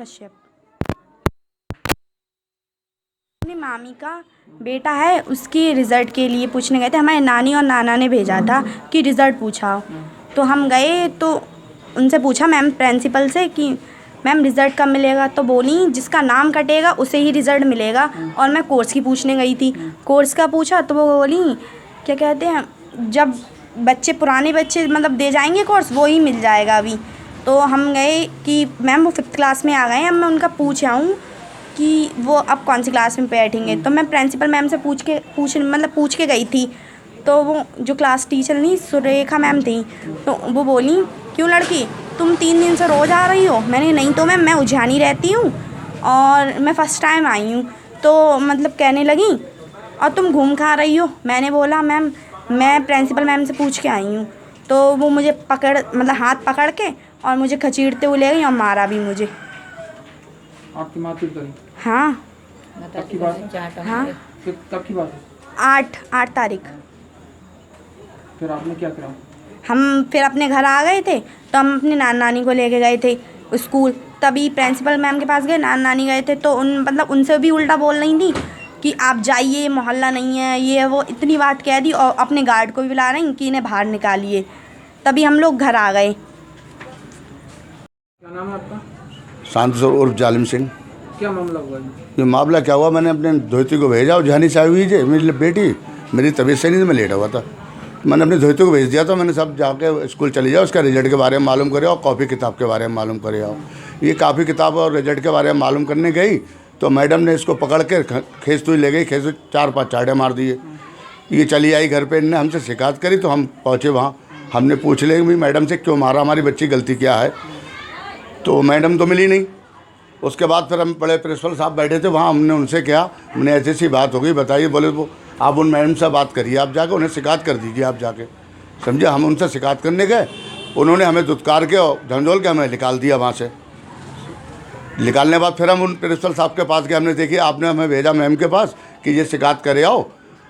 कश्यप। अपनी मामी का बेटा है, उसकी रिज़ल्ट के लिए पूछने गए थे। हमारे नानी और नाना ने भेजा था कि रिज़ल्ट पूछाओ। तो हम गए तो उनसे पूछा मैम प्रिंसिपल से कि मैम रिज़ल्ट कब मिलेगा। तो बोली जिसका नाम कटेगा उसे ही रिज़ल्ट मिलेगा। और मैं कोर्स की पूछने गई थी, कोर्स का पूछा तो वो बोली क्या कहते हैं, जब बच्चे पुराने बच्चे मतलब दे जाएंगे कोर्स वो ही मिल जाएगा अभी। तो हम गए कि मैम वो 5th क्लास में आ गए हैं, अब मैं उनका पूछ आऊँ कि वो अब कौन सी क्लास में बैठेंगे। तो मैं प्रिंसिपल मैम से पूछ के गई थी। तो वो जो क्लास टीचर नहीं सुरेखा मैम थी, तो वो बोली क्यों लड़की तुम 3 दिन से रोज़ आ रही हो। मैंने नहीं तो मैम मैं उज्जैनी रहती हूँ और मैं फ़र्स्ट टाइम आई हूँ। तो मतलब कहने लगी और तुम घूम खा रही हो। मैंने बोला मैम मैं प्रिंसिपल मैम से पूछ के आई हूँ। तो वो मुझे हाथ पकड़ के और मुझे खचीड़ते हुए ले गई और मारा भी मुझे। आपकी मारपीट करी? हाँ। कब की बात है? हाँ कब की बात है? 8 तारीख। फिर आपने क्या करा? हम फिर अपने घर आ गए थे तो हम अपनी नानी को लेके गए थे स्कूल। तभी प्रिंसिपल मैम के पास गए, नानी गए थे तो उनसे भी उल्टा बोल रही थी कि आप जाइए, मोहल्ला नहीं है, ये वो इतनी बात कह दी। और अपने गार्ड को भी बुला रही कि इन्हें बाहर निकालिए। तभी हम लोग घर आ गए। क्या नाम है आपका? शांत उर्फ जालिम सिंह। क्या मामला हुआ है? ये मामला क्या हुआ, मैंने अपने धोती को भेजा और जहानी से आई हुई थी मेरी बेटी, मेरी तबीयत सही नहीं थी, मैं लेटा हुआ था। मैंने अपने धोती को भेज दिया था, मैंने सब जाके स्कूल चली जाओ, उसका रिजल्ट के बारे में मालूम करे और कॉपी किताब के बारे में मालूम करे आओ। ये कॉपी किताब और रिजल्ट के बारे में मालूम करने गई तो मैडम ने इसको पकड़ के खींचती ले गई, खींच 4-5 चाटे मार दिए। ये चली आई घर पे, इनने हमसे शिकायत करी तो हम पहुँचे वहाँ। हमने पूछ लिया भाई मैडम से क्यों मारा, हमारी बच्ची गलती क्या है। तो मैडम तो मिली नहीं। उसके बाद फिर हम बड़े प्रिंसिपल साहब बैठे थे वहाँ, हमने उनसे कहा, हमने ऐसी सी बात हो गई बताइए। बोले वो आप उन मैडम से बात करिए, आप जाके उन्हें शिकायत कर दीजिए आप जाके। समझे, हम उनसे शिकायत करने गए, उन्होंने हमें दुत्कार के और झंझोल के हमें निकाल दिया वहाँ से। निकालने के बाद फिर हम उन प्रिंसिपल साहब के पास गए, हमने देखिए आपने हमें भेजा मैम के पास कि ये शिकायत करे आओ।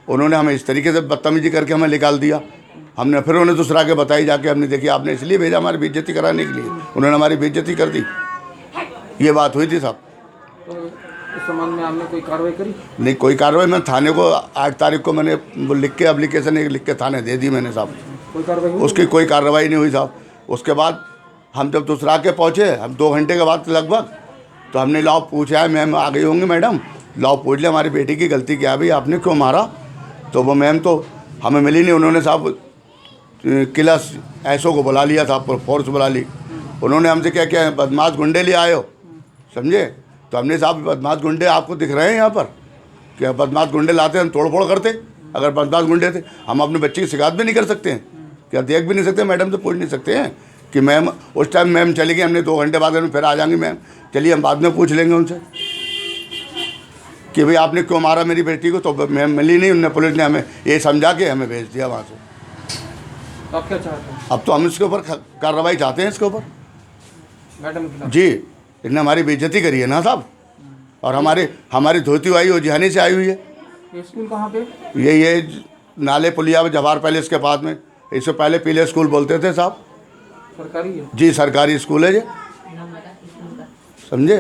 उन्होंने हमें इस तरीके से बदतमीजी करके हमें निकाल दिया। हमने फिर उन्हें दूसरा के बताई जाके, हमने देखी आपने इसलिए भेजा हमारी बेइज्जती कराने के लिए, उन्होंने हमारी बेइज्जती कर दी। ये बात हुई थी साहब। तो इस संबंध में आपने कोई कार्रवाई करी? नहीं कोई कार्रवाई, मैं थाने को 8 तारीख को मैंने वो लिख के एप्लीकेशन एक लिख के थाने दे दी मैंने साहब। कोई कार्रवाई हुई? उसकी कोई कार्रवाई नहीं हुई साहब। उसके बाद हम जब दूसरा के पहुँचे, हम 2 घंटे के बाद लगभग, तो हमने लाओ पूछा है, मैम आ गई होंगी मैडम, लाओ पूछ ले हमारी बेटी की गलती क्या है भाई, आपने क्यों मारा। तो वो मैम तो हमें मिली नहीं, उन्होंने साहब किला ऐसो को बुला लिया था, फोर्स बुला ली। उन्होंने हमसे क्या क्या बदमाश गुंडे ले आए हो, समझे। तो हमने साहब बदमाश गुंडे आपको दिख रहे हैं यहाँ पर, क्या बदमाश गुंडे लाते हम तोड़ फोड़ करते। अगर बदमाश गुंडे थे हम अपने बच्चे की शिकायत भी नहीं कर सकते हैं, क्या देख भी नहीं सकते, मैडम से पूछ नहीं सकते हैं कि मैम उस टाइम मैम चली गई, हमने 2 घंटे बाद में फिर आ जाएंगी मैम, चलिए हम बाद में पूछ लेंगे उनसे कि भाई आपने क्यों मारा मेरी बेटी को। तो मैम मिली नहीं, उनने पुलिस ने हमें ये समझा के हमें भेज दिया वहाँ से। तो आप क्या चाहते हैं? अब तो हम इसके ऊपर कार्रवाई चाहते हैं इसके ऊपर। मैडम के खिलाफ? जी, इन्होंने हमारी बेइज्जती करी है ना साहब, और हमारी धोती वाई उज्जैनी से आई हुई है। ये स्कूल कहाँ पे? ये नाले पुलिया जवाहर पैलेस के पास में, इससे पहले पीले स्कूल बोलते थे साहब। सरकारी है? जी सरकारी स्कूल है ये, समझे।